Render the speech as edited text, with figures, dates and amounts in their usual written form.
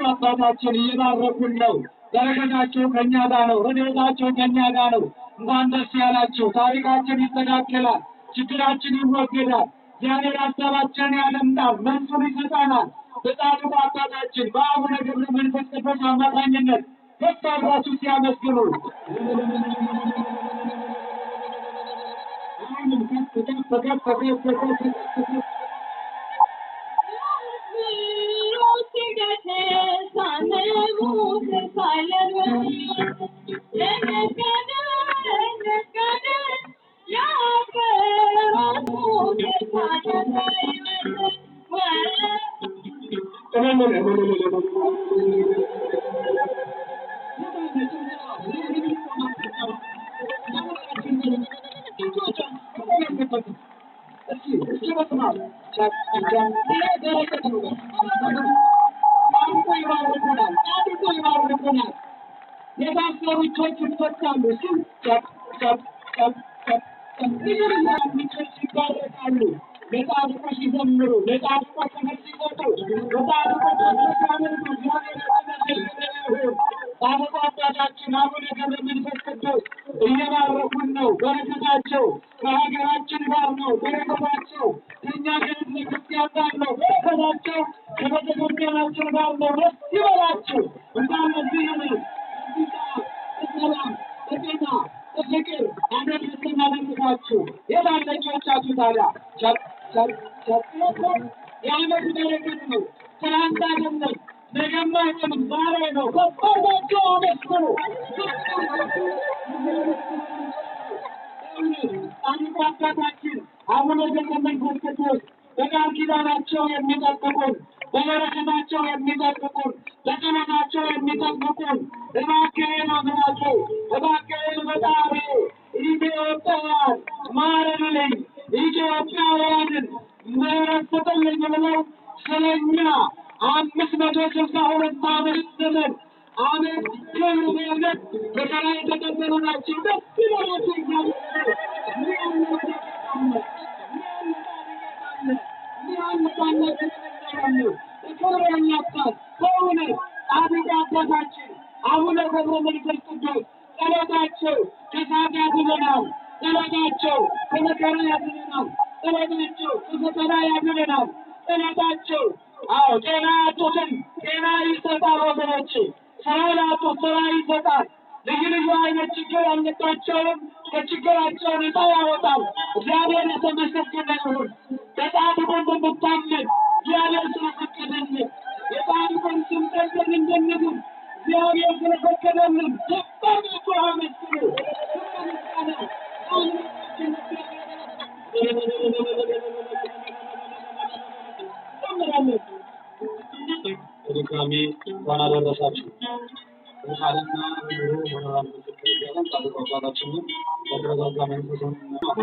አባታችን እየባረኩን ነው። በረከታቸው ከኛ ጋር ነው። ረድኤታቸው ከኛ ጋር ነው። እንኳን ደስ ያላችሁ። ታሪካችን ይስተካከላል። ችግራችን ይወገዳል። እግዚአብሔር ሀሳባችንን ያለምዳል፣ መልሱን ይሰጠናል። በጻድቁ አባታችን በአቡነ ገብረ መንፈስ ቅዱስ አማካኝነት ከፍ አድርጋችሁ ሲያመስግኑ አባታችን አቡነ ገብረ መንፈስ ቅዱስ እየባረኩን ነው። በረከታቸው ከሀገራችን ጋር ነው። በረከታቸው ከእኛ ከሕዝበ ክርስቲያን ጋር ነው። በረከታቸው ከቤተክርስቲያናችን ጋር ነው። ደስ ይበላችሁ። እንኳን ለዚህ በሰላም በጤና በፍቅር አደረሰን አደረሳችሁ። የባለ ልጆቻችሁ ታዲያ የዓመቱ በረከት ነው። ትናንት አይደለም ነገም አይሆንም፣ ዛሬ ነው። ከፈርዳቸው አመስግኑ። ጻድቁ አባታችን አቡነ ገብረ መንፈስ ቅዱስ በቃል ኪዳናቸው የሚጠብቁን፣ በበረከታቸው የሚጠብቁን፣ በጸሎታቸው የሚጠብቁን እባክህን አምላኬ፣ እባክህን ፈጣሪ ኢትዮጵያን ማረንልኝ፣ ኢትዮጵያውያንን ምሕረት ስጥልኝ ብለው ስለኛ 562 ዓመት ዘመን አመት ክብር በእውነት በሰራ የተቀበሉ ናቸው። ደስ ይበላቸው። ክብር ያላቸው በእውነት ጻድቁ አባታችን አቡነ ገብረ መንፈስ ቅዱስ ጸሎታቸው ከእሳት ያድነናል፣ ጸሎታቸው ከመከራ ያድነናል፣ ጸሎታቸው ከፈተና ያድነናል፣ ጸሎታቸው አዎ ጤና ያጡትን ጤና ይሰጣል ወገኖቼ። ስራ ላጡት ስራ ይሰጣል። ልዩ ልዩ አይነት ችግር ያለባቸውን ከችግራቸው ነፃ ያወጣል። እግዚአብሔር የተመሰገነ ይሁን። በጻድቁ እንድንታመን እግዚአብሔር ስለፈቀደልን የጻድቁን ስም ጠርተን እንድንድን እግዚአብሔር ስለፈቀደልን ተባረኩ፣ አመስግኑ። በድጋሚ እንኳን አደረሳችሁ። በቃልና ሆነራል ምስክር እያለን ጻድቁ አባታችንን በተረጋጋ መንፈስ ምስክር